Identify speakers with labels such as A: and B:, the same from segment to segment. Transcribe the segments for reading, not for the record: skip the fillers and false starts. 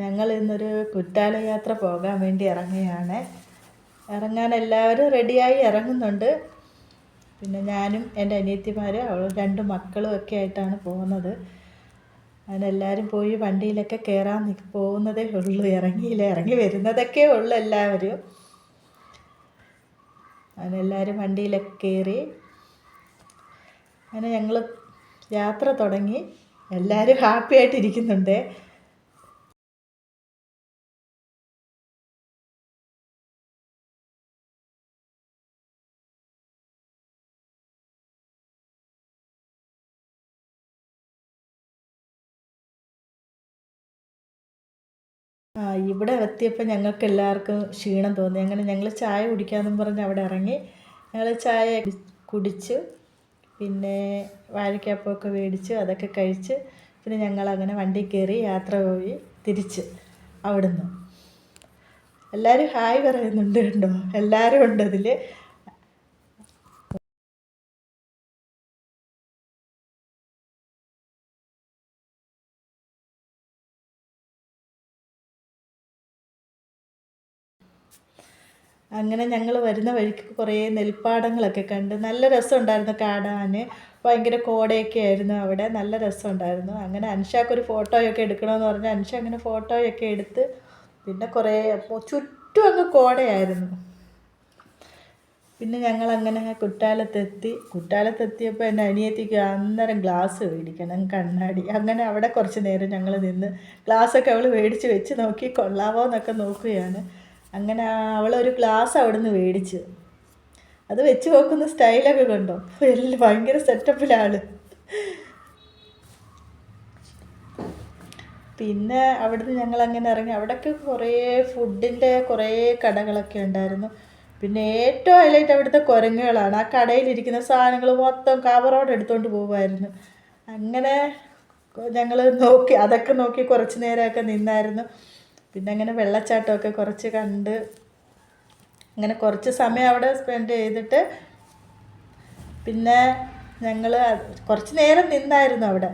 A: ഞങ്ങൾ ഇന്നൊരു കുറ്റാല യാത്ര പോകാൻ വേണ്ടി ഇറങ്ങുകയാണ്. ഇറങ്ങാൻ എല്ലാവരും റെഡിയായി ഇറങ്ങുന്നുണ്ട്. പിന്നെ ഞാനും എൻ്റെ അനിയത്തിമാർ രണ്ട് മക്കളും ഒക്കെ ആയിട്ടാണ് പോകുന്നത്. അതിനെല്ലാവരും പോയി വണ്ടിയിലൊക്കെ കയറാൻ പോകുന്നതേ ഉള്ളൂ, ഇറങ്ങിയില്ല, ഇറങ്ങി വരുന്നതൊക്കെ ഉള്ളൂ എല്ലാവരും. അതിനെല്ലാവരും വണ്ടിയിലൊക്കെ കയറി അങ്ങനെ ഞങ്ങൾ യാത്ര തുടങ്ങി. എല്ലാവരും ഹാപ്പി ആയിട്ടിരിക്കുന്നുണ്ട്. ഇവിടെ എത്തിയപ്പോൾ ഞങ്ങൾക്ക് എല്ലാവർക്കും ക്ഷീണം തോന്നി. അങ്ങനെ ഞങ്ങൾ ചായ കുടിക്കാമെന്നും പറഞ്ഞ് അവിടെ ഇറങ്ങി. ഞങ്ങൾ ചായ കുടിച്ച് പിന്നെ വാഴയ്ക്കാപ്പമൊക്കെ മേടിച്ച് അതൊക്കെ കഴിച്ച് പിന്നെ ഞങ്ങളങ്ങനെ വണ്ടി കയറി യാത്ര പോയി തിരിച്ച് അവിടുന്ന്. എല്ലാവരും ഹായ് പറയുന്നുണ്ട്, കണ്ടോ, എല്ലാവരും ഉണ്ട് അതിൽ. അങ്ങനെ ഞങ്ങൾ വരുന്ന വഴിക്ക് കുറേ നെൽപ്പാടങ്ങളൊക്കെ കണ്ട് നല്ല രസമുണ്ടായിരുന്നു കാണാൻ. ഭയങ്കര കോടയൊക്കെ ആയിരുന്നു അവിടെ, നല്ല രസമുണ്ടായിരുന്നു. അങ്ങനെ അൻഷാക്കൊരു ഫോട്ടോയൊക്കെ എടുക്കണമെന്ന് പറഞ്ഞാൽ അൻഷ അങ്ങനെ ഫോട്ടോയൊക്കെ എടുത്ത് പിന്നെ കുറേ ചുറ്റും അങ്ങ് കോടയായിരുന്നു. പിന്നെ ഞങ്ങളങ്ങനെ കുറ്റാലത്തെത്തിയപ്പോൾ എൻ്റെ അനിയത്തിക്ക് അന്നേരം ഗ്ലാസ് മേടിക്കണം, കണ്ണാടി. അങ്ങനെ അവിടെ കുറച്ച് നേരം ഞങ്ങൾ നിന്ന് ഗ്ലാസ്സൊക്കെ അവൾ മേടിച്ച് വെച്ച് നോക്കി കൊള്ളാമോ എന്നൊക്കെ നോക്കുകയാണ്. അങ്ങനെ അവളൊരു ഗ്ലാസ് അവിടെ നിന്ന് മേടിച്ച് അത് വെച്ച് നോക്കുന്ന സ്റ്റൈലൊക്കെ കണ്ടോ, എല്ലാം ഭയങ്കര സെറ്റപ്പിലാണ്. പിന്നെ അവിടുന്ന് ഞങ്ങളങ്ങനെ ഇറങ്ങി. അവിടെയൊക്കെ കുറേ ഫുഡിൻ്റെ കുറേ കടകളൊക്കെ ഉണ്ടായിരുന്നു. പിന്നെ ഏറ്റവും ഹൈലൈറ്റ് അവിടുത്തെ കുരങ്ങുകളാണ്. ആ കടയിലിരിക്കുന്ന സാധനങ്ങൾ മൊത്തം കവറോടെ എടുത്തുകൊണ്ട് പോകുമായിരുന്നു. അങ്ങനെ ഞങ്ങൾ നോക്കി, അതൊക്കെ നോക്കി കുറച്ച് നേരമൊക്കെ നിന്നായിരുന്നു. പിന്നെ അങ്ങനെ വെള്ളച്ചാട്ടമൊക്കെ കുറച്ച് കണ്ട് അങ്ങനെ കുറച്ച് സമയം അവിടെ സ്പെൻഡ് ചെയ്തിട്ട് പിന്നെ ഞങ്ങൾ കുറച്ച് നേരം നിന്നായിരുന്നു അവിടെ.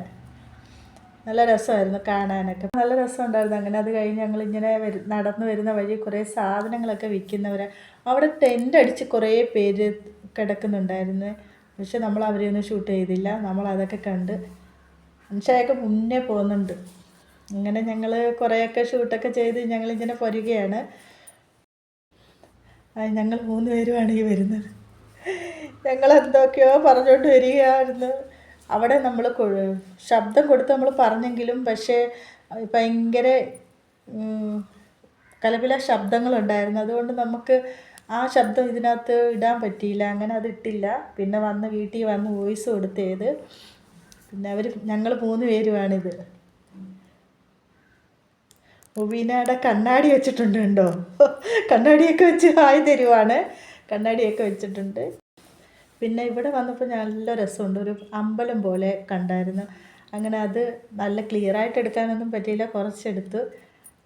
A: നല്ല രസമായിരുന്നു കാണാനൊക്കെ, നല്ല രസമുണ്ടായിരുന്നു. അങ്ങനെ അത് കഴിഞ്ഞ് ഞങ്ങളിങ്ങനെ നടന്നു വരുന്ന വഴി കുറേ സാധനങ്ങളൊക്കെ വിൽക്കുന്നവർ അവിടെ ടെൻ്റ് അടിച്ച് കുറേ പേര് കിടക്കുന്നുണ്ടായിരുന്നു. പക്ഷെ നമ്മൾ അവരെയൊന്നും ഷൂട്ട് ചെയ്തില്ല. നമ്മളതൊക്കെ കണ്ട് മനുഷ്യരൊക്കെ മുന്നേ പോകുന്നുണ്ട്. അങ്ങനെ ഞങ്ങൾ കുറേയൊക്കെ ഷൂട്ടൊക്കെ ചെയ്ത് ഞങ്ങളിങ്ങനെ പോരുകയാണ്. ഞങ്ങൾ 3 പേരുമാണ് ഈ വരുന്നത്. ഞങ്ങൾ എന്തൊക്കെയോ പറഞ്ഞുകൊണ്ട് വരികയായിരുന്നു. അവിടെ നമ്മൾ ശബ്ദം കൊടുത്ത് നമ്മൾ പറഞ്ഞെങ്കിലും പക്ഷേ ഭയങ്കര കലപില ശബ്ദങ്ങളുണ്ടായിരുന്നു. അതുകൊണ്ട് നമുക്ക് ആ ശബ്ദം ഇതിനകത്ത് ഇടാൻ പറ്റിയില്ല. അങ്ങനെ അതിട്ടില്ല. പിന്നെ വീട്ടിൽ വന്ന് വോയിസ് കൊടുത്തേത്. പിന്നെ ഞങ്ങൾ 3 പേരുമാണിത്. മുബീനയുടെ കണ്ണാടി വെച്ചിട്ടുണ്ട്, കണ്ടോ, കണ്ണാടിയൊക്കെ വെച്ച് ഹായ് തരുവാണ്. കണ്ണാടിയൊക്കെ വെച്ചിട്ടുണ്ട്. പിന്നെ ഇവിടെ വന്നപ്പോൾ നല്ല രസമുണ്ട്. ഒരു അമ്പലം പോലെ കണ്ടായിരുന്നു. അങ്ങനെ അത് നല്ല ക്ലിയറായിട്ട് എടുക്കാനൊന്നും പറ്റിയില്ല, കുറച്ചെടുത്തു.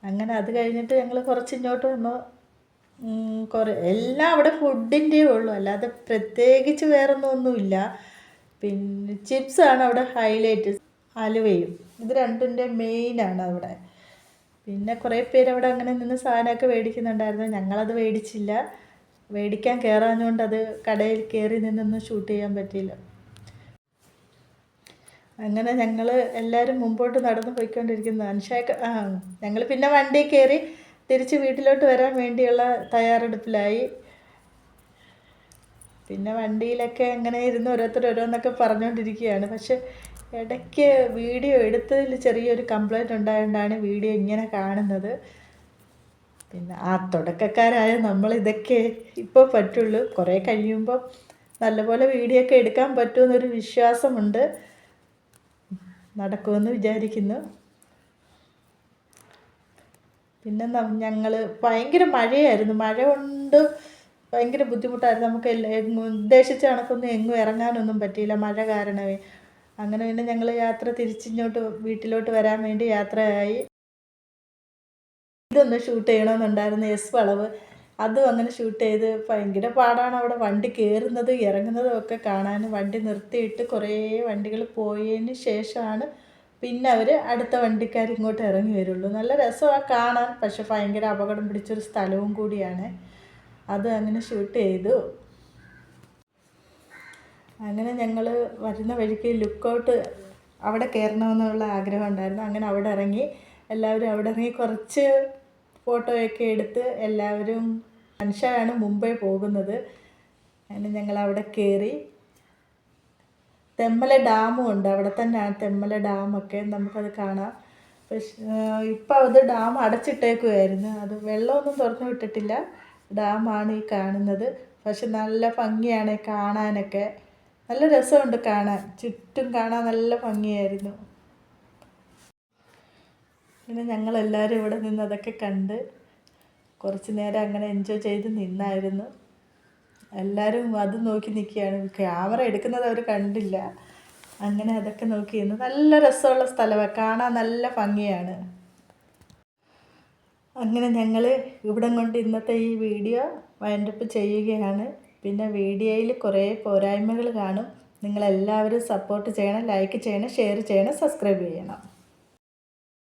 A: അങ്ങനെ അത് കഴിഞ്ഞിട്ട് ഞങ്ങൾ കുറച്ച് ഇങ്ങോട്ട് വന്നു. എല്ലാം അവിടെ ഫുഡിൻ്റെയേ ഉള്ളൂ, അല്ലാതെ പ്രത്യേകിച്ച് വേറൊന്നുമില്ല. പിന്നെ ചിപ്സാണ് അവിടെ ഹൈലൈറ്റ്, അലുവയും. ഇത് രണ്ടിൻ്റെ മെയിനാണ് അവിടെ. പിന്നെ കുറേ പേര് അവിടെ അങ്ങനെ നിന്ന് സാധനമൊക്കെ മേടിക്കുന്നുണ്ടായിരുന്നു. ഞങ്ങളത് മേടിച്ചില്ല, മേടിക്കാൻ കയറാഞ്ഞുകൊണ്ട് അത് കടയിൽ കയറി നിന്നൊന്നും ഷൂട്ട് ചെയ്യാൻ പറ്റിയില്ല. അങ്ങനെ ഞങ്ങൾ എല്ലാവരും മുമ്പോട്ട് നടന്ന് പോയിക്കൊണ്ടിരിക്കുന്നു. അൻഷാക്ക് ഞങ്ങൾ പിന്നെ വണ്ടി കയറി തിരിച്ച് വീട്ടിലോട്ട് വരാൻ വേണ്ടിയുള്ള തയ്യാറെടുപ്പിലായി. പിന്നെ വണ്ടിയിലൊക്കെ അങ്ങനെ ഇരുന്ന് ഓരോന്നൊക്കെ പറഞ്ഞുകൊണ്ടിരിക്കുകയാണ്. പക്ഷെ ഇടയ്ക്ക് വീഡിയോ എടുത്തതിൽ ചെറിയൊരു കംപ്ലൈൻറ്റ് ഉണ്ടായതുകൊണ്ടാണ് വീഡിയോ ഇങ്ങനെ കാണുന്നത്. പിന്നെ തുടക്കക്കാരായ നമ്മളിതൊക്കെ ഇപ്പോൾ പറ്റുള്ളൂ. കുറേ കഴിയുമ്പോൾ നല്ലപോലെ വീഡിയോ ഒക്കെ എടുക്കാൻ പറ്റുമെന്നൊരു വിശ്വാസമുണ്ട്. നടക്കുമെന്ന് വിചാരിക്കുന്നു. പിന്നെ ഞങ്ങൾ ഭയങ്കര മഴയായിരുന്നു. മഴ കൊണ്ട് ഭയങ്കര ബുദ്ധിമുട്ടായിരുന്നു. നമുക്ക് ഉദ്ദേശിച്ച കണക്കൊന്നും എങ്ങും ഇറങ്ങാനൊന്നും പറ്റിയില്ല, മഴ കാരണമേ. അങ്ങനെ പിന്നെ ഞങ്ങൾ തിരിച്ചിങ്ങോട്ട് വീട്ടിലോട്ട് വരാൻ വേണ്ടി യാത്രയായി. ഇതൊന്ന് ഷൂട്ട് ചെയ്യണമെന്നുണ്ടായിരുന്നു, എസ് വളവ്. അതും അങ്ങനെ ഷൂട്ട് ചെയ്ത് ഭയങ്കര പാടാണ്. അവിടെ വണ്ടി കയറുന്നതും ഇറങ്ങുന്നതും ഒക്കെ കാണാൻ. വണ്ടി നിർത്തിയിട്ട് കുറേ വണ്ടികൾ പോയതിന് ശേഷമാണ് പിന്നെ അവർ അടുത്ത വണ്ടിക്കാർ ഇങ്ങോട്ട് ഇറങ്ങി വരുള്ളൂ. നല്ല രസമാണ് കാണാൻ, പക്ഷെ ഭയങ്കര അപകടം പിടിച്ചൊരു സ്ഥലവും കൂടിയാണ്. അത് അങ്ങനെ ഷൂട്ട് ചെയ്തു. അങ്ങനെ ഞങ്ങൾ വരുന്ന വഴിക്ക് ലുക്കൗട്ട് അവിടെ കയറണമെന്നുള്ള ആഗ്രഹം ഉണ്ടായിരുന്നു. അങ്ങനെ അവിടെ ഇറങ്ങി, എല്ലാവരും അവിടെ ഇറങ്ങി കുറച്ച് ഫോട്ടോയൊക്കെ എടുത്ത് എല്ലാവരും. മനുഷ്യരാണ് മുമ്പേ പോകുന്നത്. അങ്ങനെ ഞങ്ങൾ അവിടെ കയറി. തെന്മല ഡാമും ഉണ്ട് അവിടെ തന്നെയാണ്. തെന്മല ഡാമൊക്കെ നമുക്കത് കാണാം. പക്ഷേ ഇപ്പോൾ അത് ഡാം അടച്ചിട്ടേക്കുമായിരുന്നു. അത് വെള്ളമൊന്നും തുറന്നു വിട്ടിട്ടില്ല. ഡാമാണ് ഈ കാണുന്നത്. പക്ഷെ നല്ല ഭംഗിയാണ് കാണാനൊക്കെ. നല്ല രസമുണ്ട് കാണാൻ, ചുറ്റും കാണാൻ നല്ല ഭംഗിയായിരുന്നു. പിന്നെ ഞങ്ങളെല്ലാവരും ഇവിടെ നിന്ന് അതൊക്കെ കണ്ട് കുറച്ച് നേരം അങ്ങനെ എൻജോയ് ചെയ്ത് നിന്നായിരുന്നു. എല്ലാവരും അത് നോക്കി നിൽക്കുകയാണ്. ക്യാമറ എടുക്കുന്നത് അവർ കണ്ടില്ല. അങ്ങനെ അതൊക്കെ നോക്കി നിന്ന്. നല്ല രസമുള്ള സ്ഥലമാണ് കാണാൻ, നല്ല ഭംഗിയാണ്. അങ്ങനെ ഞങ്ങൾ ഇവിടം കൊണ്ട് ഇന്നത്തെ ഈ വീഡിയോ വൈൻഡപ്പ് ചെയ്യുകയാണ്. പിന്നെ വീഡിയോയിൽ കുറേ പോരായ്മകൾ കാണും. നിങ്ങളെല്ലാവരും സപ്പോർട്ട് ചെയ്യണം, ലൈക്ക് ചെയ്യണം, ഷെയർ ചെയ്യണം, സബ്സ്ക്രൈബ് ചെയ്യണം.